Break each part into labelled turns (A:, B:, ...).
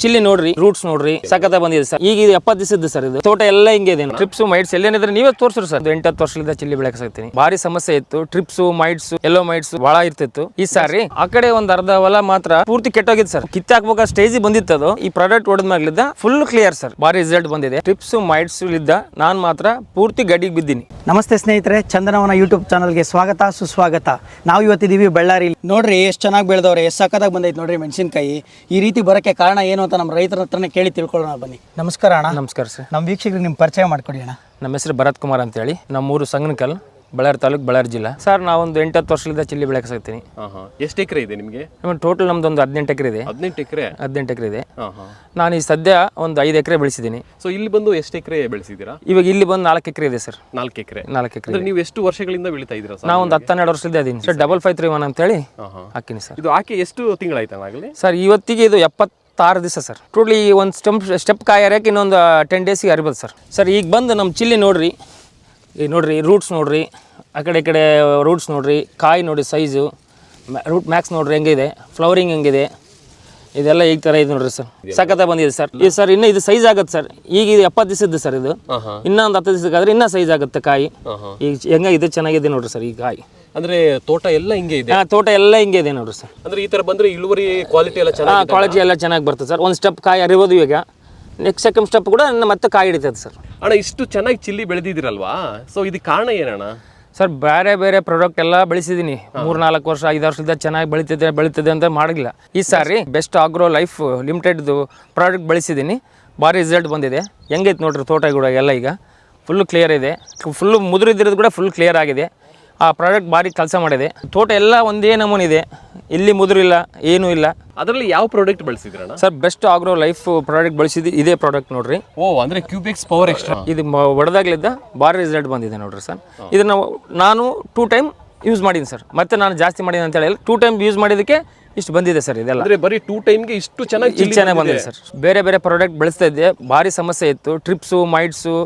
A: Chilli ನೋಡ್ರಿ, roots ನೋಡ್ರಿ, ಸಖತ ಬಂದಿದೆ ಸರ್. ಈಗ ಇದು 70 ದಿವಸದ್ದು ಸರ್. ಇದು ತೋಟ ಎಲ್ಲ ಹಿಂಗೆ ಇದೆ. ಟ್ರಿಪ್ಸ್ ಮೈಟ್ಸ್ ಎಲ್ಲೇನಿದ್ರೆ ನೀವೇ ತೋರಿಸ್ರಿ ಸರ್. 8-10 ವರ್ಷದಿಂದ ಚಿಲ್ಲಿ ಬೆಳೆಸಾಕ್ತೀನಿ. ಭಾರಿ ಸಮಸ್ಯೆ ಇತ್ತು. ಟ್ರಿಪ್ಸ್ ಮೈಟ್ಸ್ ಎಲ್ಲೋ ಮೈಟ್ಸ್ ಬಹಳ ಇರ್ತಿತ್ತು. ಈ ಸಾರಿ ಆ ಕಡೆ ಒಂದ್ ಅರ್ಧ ಹೊಲ ಮಾತ್ರ ಪೂರ್ತಿ ಕೆಟ್ಟೋಗಿತ್ತು ಸರ್. ಕಿತ್ತಾಕ್ಬೇಕಾ ಸ್ಟೇಜ್ ಬಂದಿತ್ತು. ಅದು ಈ ಪ್ರಾಡಕ್ಟ್ ಹೊಡೆದ್ಮಾಗ್ಲಿದ್ದ ಫುಲ್ ಕ್ಲಿಯರ್ ಸರ್. ಭಾರಿ ರಿಸಲ್ಟ್ ಬಂದಿದೆ. ಟ್ರಿಪ್ಸ್ ಮೈಟ್ಸ್ ಇದ್ದ ನಾನ್ ಮಾತ್ರ ಪೂರ್ತಿ ಗಡಿಗೆ ಬಿದ್ದೀನಿ.
B: ನಮಸ್ತೆ ಸ್ನೇಹಿತರೆ, ಚಂದನವನ ಯೂಟ್ಯೂಬ್ ಚಾನಲ್ಗೆ ಸ್ವಾಗತ ಸುಸ್ವಾಗತ. ನಾವು ಇವತ್ತಿದ್ದೀವಿ ಬಳ್ಳಾರಿ. ನೋಡ್ರಿ ಎಷ್ಟು ಚೆನ್ನಾಗಿ ಬೆಳೆದವ್ರೆ, ಎಷ್ಟು ಸಖತ್ತಾಗಿ ಬಂದೈತೆ ನೋಡ್ರಿ ಮೆಣಸಿನಕಾಯಿ. ಈ ರೀತಿ ಬರೋಕ್ಕೆ ಕಾರಣ ಏನು ಅಂತ ನಮ್ಮ ರೈತರ ಹತ್ರನೇ ಕೇಳಿ ತಿಳ್ಕೊಳ್ಳೋಣ ಬನ್ನಿ. ನಮಸ್ಕಾರ ಅಣ್ಣ.
A: ನಮಸ್ಕಾರ ಸರ್.
B: ನಮ್ಮ ವೀಕ್ಷಕರಿಗೆ ನಿಮ್ಮ ಪರಿಚಯ ಮಾಡ್ಕೊಡಿ ಅಣ್ಣ.
A: ನಮ್ಮ ಹೆಸರು ಭರತ್ ಕುಮಾರ್ ಅಂತೇಳಿ, ನಮ್ಮೂರು ಸಂಗನಕಲ್, ಬಳ್ಳಾರಿ ತಾಲೂಕು, ಬಳ್ಳಾರಿ ಜಿಲ್ಲಾ. ಸರ್ ನಾವೊಂದು 8-10 ವರ್ಷದಿಂದ ಚಿಲ್ಲಿ ಬೆಳೆಸಾಕ್ತೀನಿ.
C: ಎಷ್ಟು ಎಕರೆ ಇದೆ ನಿಮಗೆ?
A: ಟೋಟಲ್ ನಮ್ದೊಂದು 18 ಎಕರೆ ಇದೆ. 18 ಎಕರೆ ಇದೆ. ನಾನು ಈ ಸದ್ಯ ಒಂದು 5 ಎಕರೆ ಬೆಳೆಸಿದ್ದೀನಿ.
C: ಸೊ ಇಲ್ಲಿ ಬಂದು ಎಷ್ಟು ಎಕರೆ ಬೆಳೆಸಿದ್ದೀರಾ?
A: ಇವಾಗ ಇಲ್ಲಿ ಬಂದು 4 ಎಕರೆ ಇದೆ ಸರ್.
C: 4 ಎಕರೆ.
A: 4 ಎಕರೆ.
C: ನೀವು ಎಷ್ಟು ವರ್ಷಗಳಿಂದ ಬೆಳೀತಾ ಇದ್ದೀರಾ ಸರ್?
A: ನಾವು ಒಂದು 10-12 ವರ್ಷದಿಂದ ಇದ್ದೀನಿ ಸರ್. 5531 ಅಂತೇಳಿ ಹಾಕಿನಿ ಸರ್.
C: ಇದು ಹಾಕಿ ಎಷ್ಟು ತಿಂಗಳಾಯ್ತು ಆಗಲಿ
A: ಸರ್? ಇವತ್ತಿಗೆ ಇದು 76 ದಿವಸ ಸರ್. ಟೋಟ್ಲಿ ಒಂದು ಸ್ಟೆಪ್ ಕಾಯಿ ಹರಿಯಕ್ಕೆ ಇನ್ನೊಂದು 10 ಡೇಸಿಗೆ ಹರಿಬೋದು ಸರ್. ಸರ್ ಈಗ ಬಂದು ನಮ್ಮ ಚಿಲ್ಲಿ ನೋಡ್ರಿ, ಈಗ ನೋಡ್ರಿ ರೂಟ್ಸ್ ನೋಡ್ರಿ, ಆ ಕಡೆ ಈ ಕಡೆ ರೂಟ್ಸ್ ನೋಡ್ರಿ, ಕಾಯಿ ನೋಡಿ ಸೈಜು, ರೂಟ್ ಮ್ಯಾಕ್ಸ್ ನೋಡ್ರಿ ಹೆಂಗಿದೆ, ಫ್ಲವರಿಂಗ್ ಹೆಂಗಿದೆ, ಇದೆಲ್ಲ ಈ ಥರ ಇದೆ ನೋಡ್ರಿ ಸರ್. ಸಖತ್ತ ಬಂದಿದೆ ಸರ್. ಇದು ಸರ್ ಇನ್ನೂ ಇದು ಸೈಜ್ ಆಗುತ್ತೆ ಸರ್. ಈಗ ಇದು 70 ದಿವಸದ್ದು ಸರ್. ಇದು ಇನ್ನೊಂದು 10 ದಿವಸಕ್ಕಾದ್ರೆ ಇನ್ನೂ ಸೈಜ್ ಆಗುತ್ತೆ ಕಾಯಿ. ಈಗ ಹೆಂಗಾಗಿದೆ, ಚೆನ್ನಾಗಿದೆ ನೋಡ್ರಿ ಸರ್ ಈ ಕಾಯಿ.
C: ಅಂದ್ರೆ ತೋಟ ಎಲ್ಲ ಹಿಂಗೆ ಇದೆ?
A: ತೋಟ ಎಲ್ಲ ಹಿಂಗೆ ಇದೆ ನೋಡ್ರಿ ಸರ್.
C: ಅಂದ್ರೆ ಈ ತರ ಬಂದ್ರೆ ಇಳುವರಿ ಕ್ವಾಲಿಟಿ ಎಲ್ಲ ಚೆನ್ನಾಗಿ?
A: ಕ್ವಾಲಿಟಿ ಎಲ್ಲ ಚೆನ್ನಾಗಿ ಬರ್ತದೆ ಸರ್. ಒಂದು ಸ್ಟೆಪ್ ಕಾಯಿ ಹರಿಬೋದು. ಈಗ ನೆಕ್ಸ್ಟ್ ಸೆಕೆಂಡ್ ಸ್ಟೆಪ್ ಕೂಡ ಮತ್ತೆ ಕಾಯಿ ಹಿಡಿತದೆ ಸರ್.
C: ಅಣ್ಣ ಇಷ್ಟು ಚೆನ್ನಾಗಿ ಚಿಲ್ಲಿ ಬೆಳೆದಿದ್ದೀರಲ್ವಾ, ಸೊ ಇದಕ್ಕೆ ಕಾರಣ ಏನಣ್ಣ?
A: ಸರ್ ಬೇರೆ ಬೇರೆ ಪ್ರಾಡಕ್ಟ್ ಎಲ್ಲ ಬೆಳೆಸಿದ್ದೀನಿ. 3-4 ವರ್ಷ 5 ವರ್ಷದಿಂದ ಚೆನ್ನಾಗಿ ಬೆಳೀತದೆ ಅಂತ ಮಾಡಿಲ್ಲ. ಈ ಸಾರಿ ಬೆಸ್ಟ್ ಆಗ್ರೋ ಲೈಫ್ ಲಿಮಿಟೆಡ್ದು ಪ್ರಾಡಕ್ಟ್ ಬೆಳೆಸಿದ್ದೀನಿ. ಭಾರಿ ರಿಸಲ್ಟ್ ಬಂದಿದೆ. ಹೆಂಗೈತೆ ನೋಡ್ರಿ ತೋಟ ಕೂಡ ಎಲ್ಲ ಈಗ ಫುಲ್ಲು ಕ್ಲಿಯರ್ ಇದೆ. ಫುಲ್ಲು ಮುದುರಿದಿರೋದು ಕೂಡ ಫುಲ್ ಕ್ಲಿಯರ್ ಆಗಿದೆ. ಆ ಪ್ರಾಡಕ್ಟ್ ಭಾರಿ ಕೆಲಸ ಮಾಡಿದೆ. ತೋಟ ಎಲ್ಲ ಒಂದೇ ನಮೂನೆ ಇದೆ, ಇಲ್ಲಿ ಮುದುರಿಲ್ಲ, ಏನೂ ಇಲ್ಲ.
C: ಅದರಲ್ಲಿ ಯಾವ ಪ್ರಾಡಕ್ಟ್ ಬಳಸಿದ್ರಣ್ಣ?
A: Sir best agro life product ಬಳಸಿದ್ದು ಇದೇ ಪ್ರಾಡಕ್ಟ್ ನೋಡ್ರಿ.
C: ಅಂದ್ರೆ ಕ್ಯೂಬೆಕ್ಸ್ ಪವರ್ ಎಕ್ಸ್ಟ್ರಾ.
A: ಇದು ಹೊಡೆದಾಗ್ಲಿದ್ದ ಭಾರಿ ರಿಸಲ್ಟ್ ಬಂದಿದೆ ನೋಡ್ರಿ ಸರ್. ಇದನ್ನು ನಾನು 2 ಟೈಮ್ ಯೂಸ್ ಮಾಡಿದ್ದೀನಿ ಸರ್. ಮತ್ತೆ ನಾನು ಜಾಸ್ತಿ ಮಾಡಿದ್ದೀನಿ ಅಂತ ಹೇಳಿ 2 ಟೈಮ್ ಯೂಸ್ ಮಾಡಿದ್ದಕ್ಕೆ ಇಷ್ಟು ಬಂದಿದೆ ಸರ್. ಇದೆಲ್ಲ
C: ಅಂದ್ರೆ ಬರೀ 2 ಟೈಮ್ಗೆ ಇಷ್ಟು ಚೆನ್ನಾಗಿ
A: ಬಂದಿದೆ ಸರ್. ಬೇರೆ ಬೇರೆ ಪ್ರಾಡಕ್ಟ್ ಬೆಳೆಸ್ತಾ ಇದ್ದೆ, ಭಾರಿ ಸಮಸ್ಯೆ ಇತ್ತು. ಟ್ರಿಪ್ಸು ಮೈಟ್ಸು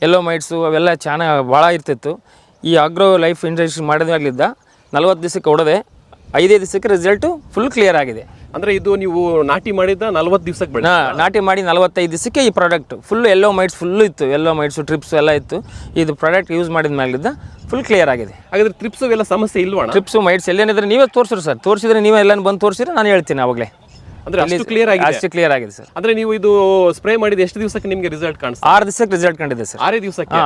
A: ಎಲ್ಲೋ ಮೈಟ್ಸು ಅವೆಲ್ಲ ಚೆನ್ನಾಗಿ ಭಾಳ ಇರ್ತಿತ್ತು. ಈ ಆಗ್ರೋ ಲೈಫ್ ಇಂಡಸ್ಟ್ರಿ ಮಾಡಿದಾಗಲಿದ್ದ 40 ದಿವಸಕ್ಕೆ ಹೊಡೆದೆ, 5 ದಿವಸಕ್ಕೆ ರಿಸಲ್ಟು ಫುಲ್ ಕ್ಲಿಯರ್ ಆಗಿದೆ.
C: ಅಂದ್ರೆ ಇದು ನೀವು ನಾಟಿ ಮಾಡಿದ 40 ದಿವಸಕ್ಕೆ ಬೆಳೆ?
A: ನಾಟಿ ಮಾಡಿ 45 ದಿವಸಕ್ಕೆ ಈ ಪ್ರಾಡಕ್ಟ್ ಫುಲ್ ಎಲ್ಲೋ ಮೈಟ್ಸ್ ಫುಲ್ಲು ಇತ್ತು. ಎಲ್ಲೋ ಮೈಟ್ಸು ಟ್ರಿಪ್ಸ್ ಎಲ್ಲ ಇತ್ತು. ಇದು ಪ್ರಾಡಕ್ಟ್ ಯೂಸ್ ಮಾಡಿದ ಮೇಲಿದ್ದ ಫುಲ್ ಕ್ಲಿಯರ್ ಆಗಿದೆ.
C: ಹಾಗಾದ್ರೆ ಟ್ರಿಪ್ಸ್ ಎಲ್ಲ ಸಮಸ್ಯೆ ಇಲ್ವಾ?
A: ಟ್ರಿಪ್ಸು ಮೈಟ್ಸ್ ಎಲ್ಲೇನಿದ್ರೆ ನೀವೇ ತೋರಿಸ್ರಿ ಸರ್. ತೋರಿಸಿದ್ರೆ ನೀವೇ ಎಲ್ಲ ಬಂದು ತೋರಿಸಿದ್ರೆ ನಾನು ಹೇಳ್ತೀನಿ ಅವಾಗಲೇ.
C: ಅಂದ್ರೆ ಅಷ್ಟು ಕ್ಲಿಯರ್ ಆಗಿದೆ?
A: ಅಷ್ಟು ಕ್ಲಿಯರ್ ಆಗಿದೆ ಸರ್.
C: ಅಂದ್ರೆ ನೀವು ಇದು ಸ್ಪ್ರೇ ಮಾಡಿದ ಎಷ್ಟು ದಿವಸಕ್ಕೆ ನಿಮಗೆ ರಿಸಲ್ಟ್ ಕಾಣಿಸ್ತಾ?
A: 6 ದಿವಸಕ್ಕೆ ರಿಸಲ್ಟ್ ಕಂಡಿದೆ ಸರ್.
C: 6 ದಿವಸಕ್ಕೆ?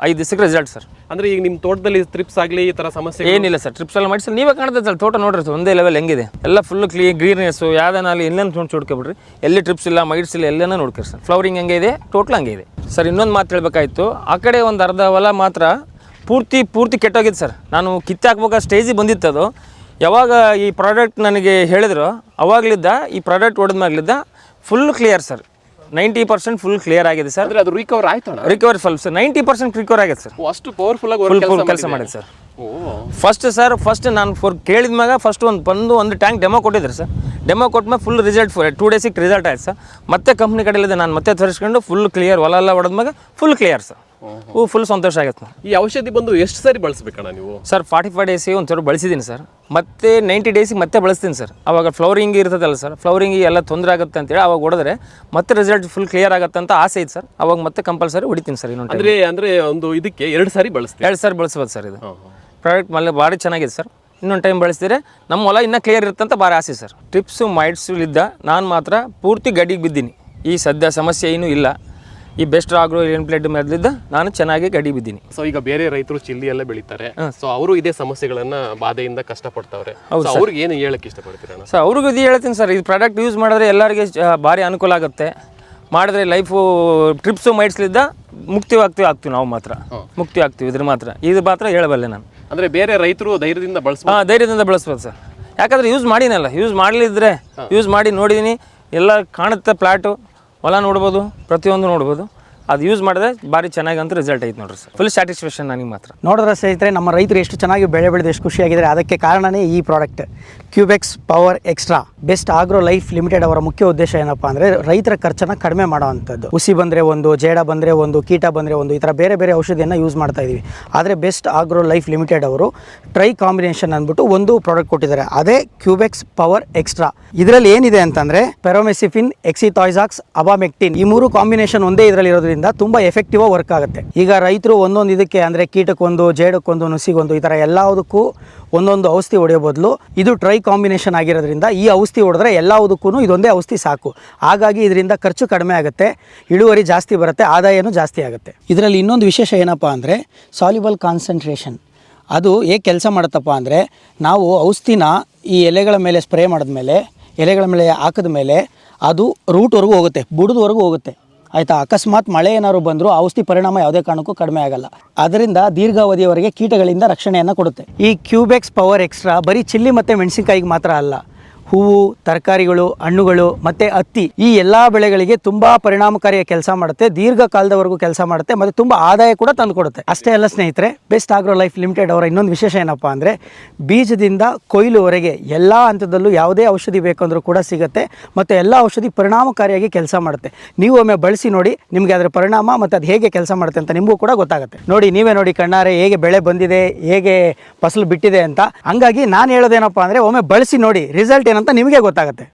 A: 5 ದಿವಸಕ್ಕೆ ರಿಸಲ್ಟ್ ಸರ್.
C: ಅಂದ್ರೆ ಈಗ ನಿಮ್ಮ ತೋಟದಲ್ಲಿ ಟ್ರಿಪ್ಸ್ ಆಗಲಿ ಈ ತರ ಸಮಸ್ಯೆ
A: ಏನಿಲ್ಲ ಸರ್. ಟ್ರಿಪ್ಸ್ ಎಲ್ಲ ಮಾಡಿಸಿ ನೀವೇ ಕಾಣ್ತದೆ ಸರ್. ತೋಟ ನೋಡ್ರಿ ಒಂದೇ ಲೆವೆಲ್ ಹೆಂಗಿದೆ, ಎಲ್ಲ ಫುಲ್ ಗ್ರೀನ್ನೆಸ್ಸು. ಯಾವ್ದಾನಲ್ಲಿ ಎಲ್ಲೇನು ನೋಡ್ಕೊಬಿಡ್ರಿ, ಎಲ್ಲಿ ಟ್ರಿಪ್ಸ್ ಇಲ್ಲ ಮೈಟ್ಸ್ ಇಲ್ಲ, ಎಲ್ಲನೂ ನೋಡ್ಕೊರಿ ಸರ್. ಫ್ಲವರಿಂಗ್ ಹಂಗೆ ಇದೆ, ಟೋಟಲ್ ಹಂಗೆ ಇದೆ ಸರ್. ಇನ್ನೊಂದು ಮಾತು ಹೇಳ್ಬೇಕಾಯ್ತು, ಆ ಕಡೆ ಒಂದು ಅರ್ಧ ಹೊಲ ಮಾತ್ರ ಪೂರ್ತಿ ಕೆಟ್ಟೋಗಿದ್ದು ಸರ್. ನಾನು ಕಿತ್ತಾಕ್ಬೇಕಾ ಸ್ಟೇಜಿಗೆ ಬಂದಿತ್ತು. ಅದು ಯಾವಾಗ ಈ ಪ್ರಾಡಕ್ಟ್ ನನಗೆ ಹೇಳಿದ್ರು ಅವಾಗಲಿದ್ದ ಈ ಪ್ರಾಡಕ್ಟ್ ಹೊಡೆದ್ಮಾಗ್ಲಿದ್ದ full clear sir. 90% full clear ಆಗಿದೆ ಸರ್.
C: ಅಂದ್ರೆ ಅದು ರಿಕವರ್ ಆಯ್ತು?
A: ರಿಕವರ್ ಫುಲ್ ಸರ್, 90% ರಿಕವರ್ ಆಗಿದೆ ಸರ್.
C: ಅಷ್ಟು ಪವರ್ಫುಲ್ ಆಗಿ
A: ಕೆಲಸ ಮಾಡಿದೆ ಸರ್. ಫಸ್ಟ್ ನಾನು ಕೇಳಿದ್ಮ್ಯಾಗ ಒಂದು ಟ್ಯಾಂಕ್ ಡೆಮೋ ಕೊಟ್ಟಿದ್ರು ಸರ್. ಡೆಮೋ ಕೊಟ್ಮೇಲೆ ಫುಲ್ ರಿಸಲ್ಟ್ 2 ಡೇಸಿಗೆ ರಿಸಲ್ಟ್ ಆಯ್ತು ಸರ್. ಮತ್ತೆ ಕಂಪ್ನಿ ಕಡೆಯಲ್ಲಿದೆ, ನಾನು ಮತ್ತೆ ತರಿಸ್ಕೊಂಡು ಫುಲ್ ಕ್ಲಿಯರ್ ಹೊಲ ಎಲ್ಲ ಹೊಡೆದ್ಮ್ಯಾಗ ಫುಲ್ ಕ್ಲಿಯರ್ ಸರ್. ಫುಲ್ ಸಂತೋಷ ಆಗತ್ತೆ.
C: ಈ ಔಷಧಿ ಬಂದು ಎಷ್ಟು ಸಾರಿ ಬಳಸಬೇಕಣ್ಣ ನೀವು?
A: ಸರ್ 45 ಡೇಸಿಗೆ ಒಂಚೂರು ಬಳಸಿದ್ದೀನಿ ಸರ್. ಮತ್ತೆ 90 ಡೇಸಿಗೆ ಮತ್ತೆ ಬಳಸ್ತೀನಿ ಸರ್. ಅವಾಗ ಫ್ಲವರಿಂಗ್ ಇರ್ತದಲ್ಲ ಸರ್, ಫ್ಲವರಿಂಗ್ ಎಲ್ಲ ತೊಂದರೆ ಆಗುತ್ತೆ ಅಂತೇಳಿ ಅವಾಗ ಹೊಡೆದ್ರೆ ಮತ್ತೆ ರಿಸಲ್ಟ್ ಫುಲ್ ಕ್ಲಿಯರ್ ಆಗುತ್ತೆ ಅಂತ ಆಸೆ ಇದೆ ಸರ್. ಅವಾಗ ಮತ್ತೆ ಕಂಪಲ್ಸರಿ ಹೊಡಿತೀನಿ ಸರ್. ಇನ್ನೊಂದು
C: ಅಂದ್ರೆ ಒಂದು ಇದಕ್ಕೆ 2 ಸಾರಿ ಬಳಸ್ತೀನಿ?
A: 2 ಸಾರಿ ಬಳಸ್ಬೋದು ಸರ್. ಇದು ಪ್ರಾಡಕ್ಟ್ ಮೇಲೆ ಭಾರಿ ಚೆನ್ನಾಗಿದೆ ಸರ್. ಇನ್ನೊಂದು ಟೈಮ್ ಬಳಸಿದ್ರೆ ನಮ್ಮ ಹೊಲ ಇನ್ನೂ ಕ್ಲಿಯರ್ ಇರುತ್ತೆ ಅಂತ ಭಾರಿ ಆಸೆ ಸರ್. ಟ್ರಿಪ್ಸು ಮೈಟ್ಸು ಇದ್ದ ನಾನು ಮಾತ್ರ ಪೂರ್ತಿ ಗಡಿಗೆ ಬಿದ್ದೀನಿ. ಈ ಸದ್ಯ ಸಮಸ್ಯೆ ಏನೂ ಇಲ್ಲ. ಈ ಬೆಸ್ಟ್ ಆಗ್ರೋ ಲಿಮಿಟೆಡ್ ಮೇಲಿದ್ದ ನಾನು ಚೆನ್ನಾಗಿ ಗಡಿ ಬಿದ್ದೀನಿ.
C: ಸೊ ಈಗ ಬೇರೆ ರೈತರು ಚಿಲ್ಲಿ ಎಲ್ಲ ಬೆಳೀತಾರೆ, ಸೊ ಅವರು ಇದೇ ಸಮಸ್ಯೆಗಳನ್ನ ಬಾಧೆಯಿಂದ ಕಷ್ಟಪಡ್ತಾವ್ರೆ. ಅವ್ರಿಗೆ ಏನು ಹೇಳಕ್ಕೆ ಇಷ್ಟಪಡ್ತೀರಣ್ಣ? ಸರ್
A: ಅವ್ರಿಗೂ ಇದು ಹೇಳ್ತೀನಿ ಸರ್, ಈ ಪ್ರಾಡಕ್ಟ್ ಯೂಸ್ ಮಾಡಿದ್ರೆ ಎಲ್ಲರಿಗೆ ಭಾರಿ ಅನುಕೂಲ ಆಗುತ್ತೆ. ಮಾಡಿದ್ರೆ ಲೈಫು ಟ್ರಿಪ್ಸು ಮೈಟ್ಸ್ಲಿದ್ದ ಮುಕ್ತಿ ಆಗ್ತೀವಿ. ನಾವು ಮಾತ್ರ ಮುಕ್ತಿ ಆಗ್ತೀವಿ. ಇದ್ರ ಮಾತ್ರ ಹೇಳಬಲ್ಲೆ ನಾನು.
C: ಅಂದ್ರೆ ಬೇರೆ ರೈತರು ಧೈರ್ಯದಿಂದ
A: ಧೈರ್ಯದಿಂದ ಬಳಸ್ಬೋದು ಸರ್. ಯಾಕಂದ್ರೆ ಯೂಸ್ ಮಾಡಿನಲ್ಲ, ಯೂಸ್ ಮಾಡಲಿದ್ರೆ ಯೂಸ್ ಮಾಡಿ ನೋಡಿದ್ದೀನಿ, ಎಲ್ಲ ಕಾಣುತ್ತೆ. ಪ್ಲಾಟು ಹೊಲ ನೋಡ್ಬೋದು, ಪ್ರತಿಯೊಂದು ನೋಡ್ಬೋದು. ಅದು ಯೂಸ್ ಮಾಡಿದ್ರೆ ಭಾರಿ ಚೆನ್ನಾಗಿ ಅಂತ ರಿಸಲ್ಟ್ ಐತೆ ನೋಡ್ರಿ ಸರ್. ಫುಲ್ ಸ್ಯಾಟಿಸ್ಫ್ಯಾಕ್ಷನ್ ನನಗೆ ಮಾತ್ರ.
B: ನೋಡಿದ್ರೆ ಸ್ನೇಹಿತರೆ, ನಮ್ಮ ರೈತರು ಎಷ್ಟು ಚೆನ್ನಾಗಿ ಬೆಳೆ ಬೆಳೆದು ಎಷ್ಟು ಖುಷಿಯಾಗಿದ್ದಾರೆ. ಅದಕ್ಕೆ ಕಾರಣನೇ ಈ product Cubex power extra. Best agro life limited ಅವರ ಮುಖ್ಯ ಉದ್ದೇಶ ಏನಪ್ಪಾ ಅಂದರೆ ರೈತರ ಖರ್ಚನ್ನು ಕಡಿಮೆ ಮಾಡುವಂಥದ್ದು. ಹುಸಿ ಬಂದರೆ ಒಂದು, ಜೇಡ ಬಂದರೆ ಒಂದು, ಕೀಟ ಬಂದರೆ ಒಂದು, ಈ ಥರ ಬೇರೆ ಬೇರೆ ಔಷಧಿಯನ್ನು ಯೂಸ್ ಮಾಡ್ತಾ ಇದ್ದೀವಿ. ಆದರೆ ಬೆಸ್ಟ್ ಆಗ್ರೋ ಲೈಫ್ ಲಿಮಿಟೆಡ್ ಅವರು ಟ್ರೈ ಕಾಂಬಿನೇಷನ್ ಅಂದ್ಬಿಟ್ಟು ಒಂದು ಪ್ರಾಡಕ್ಟ್ ಕೊಟ್ಟಿದ್ದಾರೆ, ಅದೇ ಕ್ಯೂಬೆಕ್ಸ್ ಪವರ್ ಎಕ್ಸ್ಟ್ರಾ. ಇದರಲ್ಲಿ ಏನಿದೆ ಅಂತಂದರೆ ಪೆರೋಮೆಸಿಫಿನ್, ಎಕ್ಸಿಥಾಯ್ಸಾಕ್ಸ್, ಅಬಾಮೆಕ್ಟಿನ್ ಈ 3 ಕಾಂಬಿನೇಷನ್ ಒಂದೇ ಇದರಲ್ಲಿ ಇರೋದ್ರಿಂದ ತುಂಬ ಎಫೆಕ್ಟಿವ್ ವರ್ಕ್ ಆಗುತ್ತೆ. ಈಗ ರೈತರು ಒಂದೊಂದು ಇದಕ್ಕೆ ಅಂದರೆ ಕೀಟಕ್ಕೊಂದು, ಜೇಡಕ್ಕೊಂದು, ನುಸಿಗೊಂದು ಈ ಥರ ಎಲ್ಲದಕ್ಕೂ ಒಂದೊಂದು ಔಷಧಿ ಹೊಡೆಯೋ ಬದಲು ಇದು ಟ್ರೈ ಕಾಂಬಿನೇಷನ್ ಆಗಿರೋದ್ರಿಂದ ಈ ಔಷಧಿ ಹೊಡೆದ್ರೆ ಎಲ್ಲದಕ್ಕೂ ಇದೊಂದೇ ಔಷಧಿ ಸಾಕು. ಹಾಗಾಗಿ ಇದರಿಂದ ಖರ್ಚು ಕಡಿಮೆ ಆಗುತ್ತೆ, ಇಳುವರಿ ಜಾಸ್ತಿ ಬರುತ್ತೆ, ಆದಾಯನೂ ಜಾಸ್ತಿ ಆಗುತ್ತೆ. ಇದರಲ್ಲಿ ಇನ್ನೊಂದು ವಿಶೇಷ ಏನಪ್ಪ ಅಂದರೆ ಸಾಲ್ಯುಬಲ್ ಕಾನ್ಸಂಟ್ರೇಷನ್. ಅದು ಹೇಗೆ ಕೆಲಸ ಮಾಡುತ್ತಪ್ಪ ಅಂದರೆ, ನಾವು ಔಷಧಿನ ಈ ಎಲೆಗಳ ಮೇಲೆ ಸ್ಪ್ರೇ ಮಾಡಿದ್ಮೇಲೆ, ಎಲೆಗಳ ಮೇಲೆ ಹಾಕಿದ ಮೇಲೆ ಅದು ರೂಟ್ವರೆಗೂ ಹೋಗುತ್ತೆ, ಬುಡದವರೆಗೂ ಹೋಗುತ್ತೆ. ಆಯಿತಾ? ಅಕಸ್ಮಾತ್ ಮಳೆ ಏನಾದ್ರು ಬಂದರೂ ಔಷಧಿ ಪರಿಣಾಮ ಯಾವುದೇ ಕಾರಣಕ್ಕೂ ಕಡಿಮೆ ಆಗಲ್ಲ. ಅದರಿಂದ ದೀರ್ಘಾವಧಿಯವರೆಗೆ ಕೀಟಗಳಿಂದ ರಕ್ಷಣೆಯನ್ನು ಕೊಡುತ್ತೆ. ಈ ಕ್ಯೂಬೆಕ್ಸ್ ಪವರ್ ಎಕ್ಸ್ಟ್ರಾ ಬರೀ ಚಿಲ್ಲಿ ಮತ್ತು ಮೆಣಸಿನಕಾಯಿಗೆ ಮಾತ್ರ ಅಲ್ಲ, ಹೂವು, ತರಕಾರಿಗಳು, ಹಣ್ಣುಗಳು ಮತ್ತು ಹತ್ತಿ ಈ ಎಲ್ಲ ಬೆಳೆಗಳಿಗೆ ತುಂಬ ಪರಿಣಾಮಕಾರಿಯಾಗಿ ಕೆಲಸ ಮಾಡುತ್ತೆ, ದೀರ್ಘಕಾಲದವರೆಗೂ ಕೆಲಸ ಮಾಡುತ್ತೆ ಮತ್ತು ತುಂಬ ಆದಾಯ ಕೂಡ ತಂದು ಕೊಡುತ್ತೆ. ಅಷ್ಟೇ ಅಲ್ಲ ಸ್ನೇಹಿತರೆ, ಬೆಸ್ಟ್ ಆಗ್ರೋ ಲೈಫ್ ಲಿಮಿಟೆಡ್ ಅವರ ಇನ್ನೊಂದು ವಿಶೇಷ ಏನಪ್ಪ ಅಂದರೆ ಬೀಜದಿಂದ ಕೊಯ್ಲುವರೆಗೆ ಎಲ್ಲ ಹಂತದಲ್ಲೂ ಯಾವುದೇ ಔಷಧಿ ಬೇಕಂದ್ರೂ ಕೂಡ ಸಿಗುತ್ತೆ ಮತ್ತು ಎಲ್ಲ ಔಷಧಿ ಪರಿಣಾಮಕಾರಿಯಾಗಿ ಕೆಲಸ ಮಾಡುತ್ತೆ. ನೀವು ಒಮ್ಮೆ ಬಳಸಿ ನೋಡಿ, ನಿಮಗೆ ಅದರ ಪರಿಣಾಮ ಮತ್ತು ಅದು ಹೇಗೆ ಕೆಲಸ ಮಾಡುತ್ತೆ ಅಂತ ನಿಮಗೂ ಕೂಡ ಗೊತ್ತಾಗುತ್ತೆ. ನೋಡಿ, ನೀವೇ ನೋಡಿ ಕಣ್ಣಾರೆ ಹೇಗೆ ಬೆಳೆ ಬಂದಿದೆ, ಹೇಗೆ ಫಸಲು ಬಿಟ್ಟಿದೆ ಅಂತ. ಹಂಗಾಗಿ ನಾನು ಹೇಳೋದೇನಪ್ಪ ಅಂದರೆ ಒಮ್ಮೆ ಬಳಸಿ ನೋಡಿ, ರಿಸಲ್ಟ್ ಏನಂತ ನಿಮಗೆ ಗೊತ್ತಾಗುತ್ತೆ.